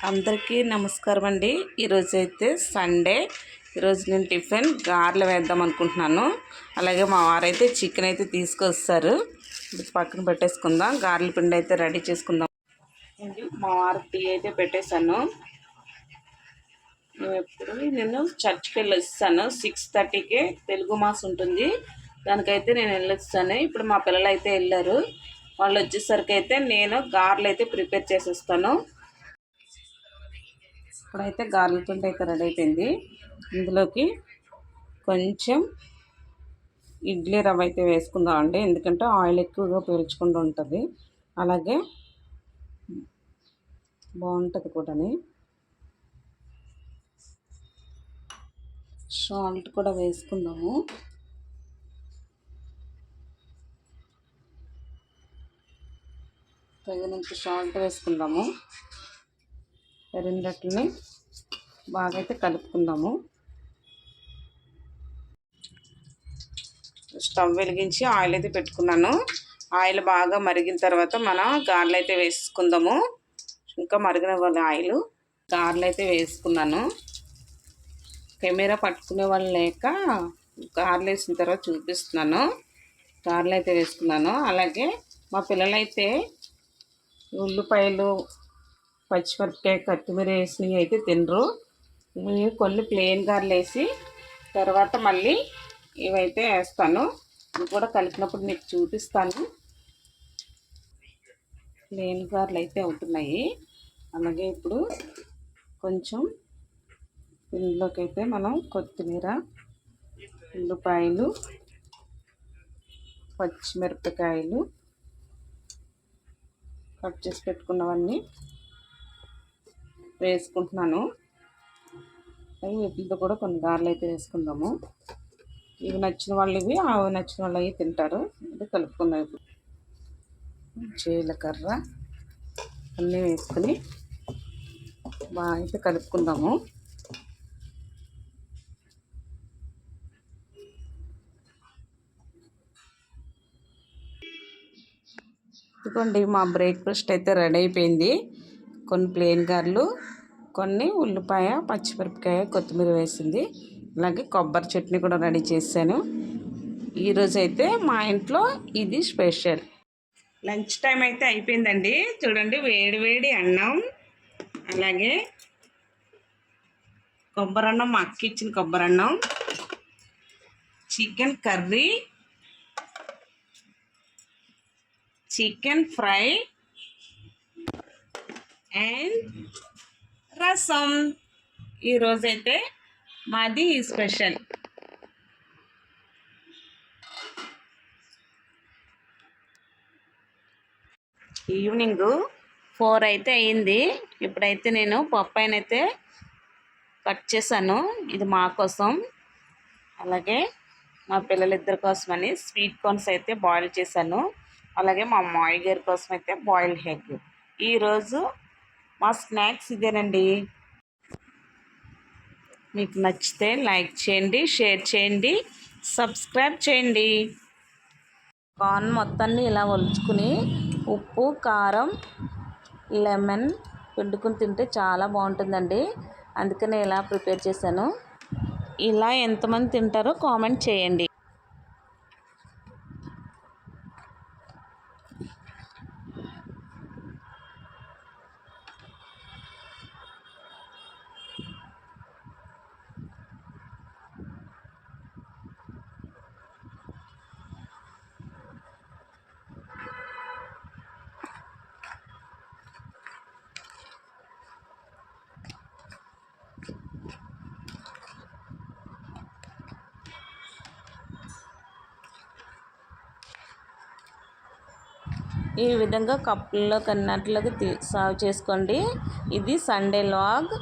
అందరికీ నమస్కారం అండి. ఈరోజు అయితే సండే. ఈరోజు నేను టిఫిన్ గారెలు వేద్దాం అనుకుంటున్నాను. అలాగే మా వారైతే చికెన్ అయితే తీసుకొస్తారు. పక్కన పెట్టేసుకుందాం. గారెల పిండి అయితే రెడీ చేసుకుందాం. మా వారు టీ అయితే పెట్టేశాను. నేను చర్చ్కి వెళ్ళి వస్తాను. 6:30కి తెలుగు మాస్ ఉంటుంది. దానికైతే నేను వెళ్ళొస్తాను. ఇప్పుడు మా పిల్లలు అయితే వెళ్ళారు. వాళ్ళు వచ్చేసరికి అయితే నేను గారెలు అయితే ప్రిపేర్ చేసేస్తాను. ఇప్పుడైతే గార్లిక్ పిండి అయితే రెడీ అయిపోయింది. ఇందులోకి కొంచెం ఇడ్లీ రవ్వ అయితే వేసుకుందామండి, ఎందుకంటే ఆయిల్ ఎక్కువగా పీల్చుకుంటూ ఉంటుంది, అలాగే బాగుంటుంది కూడా. సాల్ట్ కూడా వేసుకుందాము. తగినంత సాల్ట్ వేసుకుందాము. రెండట్లని బాగా అయితే కలుపుకుందాము. స్టవ్ వెలిగించి ఆయిల్ అయితే పెట్టుకున్నాను. ఆయిల్ బాగా మరిగిన తర్వాత మనం గారెలు అయితే వేసుకుందాము. ఇంకా మరిగిన వాళ్ళ ఆయిల్ గారెలు అయితే వేసుకున్నాను. కెమెరా పట్టుకునే వాళ్ళు లేక గారెలు వేసిన తర్వాత చూపిస్తున్నాను. గారెలు అయితే వేసుకున్నాను. అలాగే మా పిల్లలైతే ఉల్లిపాయలు, పచ్చిమిరపకాయ, కొత్తిమీర వేసినవి అయితే తినరు. కొన్ని ప్లెయిన్ గారెలు వేసి తర్వాత మళ్ళీ ఇవైతే వేస్తాను. ఇవి కూడా కలిపినప్పుడు మీకు చూపిస్తాను. ప్లెయిన్ గారెలు అయితే అవుతున్నాయి. అలాగే ఇప్పుడు కొంచెం ఇందులోకి అయితే మనం కొత్తిమీర, ఉల్లిపాయలు, పచ్చిమిరపకాయలు కట్ చేసి పెట్టుకున్నవన్నీ వేసుకుంటున్నాను. వీటితో కూడా కొన్ని గారెలు అయితే వేసుకుందాము. ఇవి నచ్చిన వాళ్ళు ఇవి, అవి నచ్చిన వాళ్ళు అవి తింటారు. ఇది కలుపుకుందాం. ఇప్పుడు జీలకర్ర అన్నీ వేసుకొని బాగా అయితే కలుపుకుందాము. ఇదిగోండి, మా బ్రేక్ఫాస్ట్ అయితే రెడీ అయిపోయింది. కొన్ని ప్లెయిన్ గారెలు, కొన్ని ఉల్లిపాయ, పచ్చిమిరపకాయ, కొత్తిమీర వేసింది, అలాగే కొబ్బరి చట్నీ కూడా రెడీ చేశాను. ఈరోజు అయితే మా ఇంట్లో ఇది స్పెషల్. లంచ్ టైం అయితే అయిపోయిందండి. చూడండి, వేడి వేడి అన్నం, అలాగే కొబ్బరన్నం, మా అక్క ఇచ్చిన కొబ్బరన్నం, chicken curry, chicken fry and రసం. ఈరోజైతే మాది స్పెషల్. ఈవినింగ్ 4 అయితే అయింది. ఇప్పుడైతే నేను పప్పాయినైతే కట్ చేశాను. ఇది మా కోసం, అలాగే మా పిల్లలిద్దరి కోసమని స్వీట్ కార్న్స్ అయితే బాయిల్ చేశాను. అలాగే మా మామయ్య గారి కోసం అయితే బాయిల్డ్ ఎగ్. ఈరోజు మా స్నాక్స్ ఇదేనండి. మీకు నచ్చితే లైక్ చేయండి, షేర్ చేయండి, సబ్స్క్రైబ్ చేయండి. కార్న్ మొత్తాన్ని ఇలా ఒలుచుకుని ఉప్పు, కారం, లెమన్ పిండుకుని తింటే చాలా బాగుంటుందండి. అందుకనే ఇలా ప్రిపేర్ చేశాను. ఇలా ఎంతమంది తింటారో కామెంట్ చేయండి. ఈ విధంగా కప్పుల్లో కన్నట్లుగా సర్వ్ చేసుకోండి. ఇది సండే వ్లాగ్.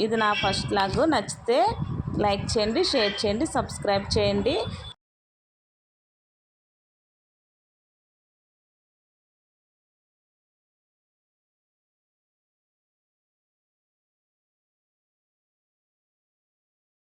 ఇది నా ఫస్ట్ వ్లాగ్. నచ్చితే లైక్ చేయండి, షేర్ చేయండి, సబ్స్క్రైబ్ చేయండి.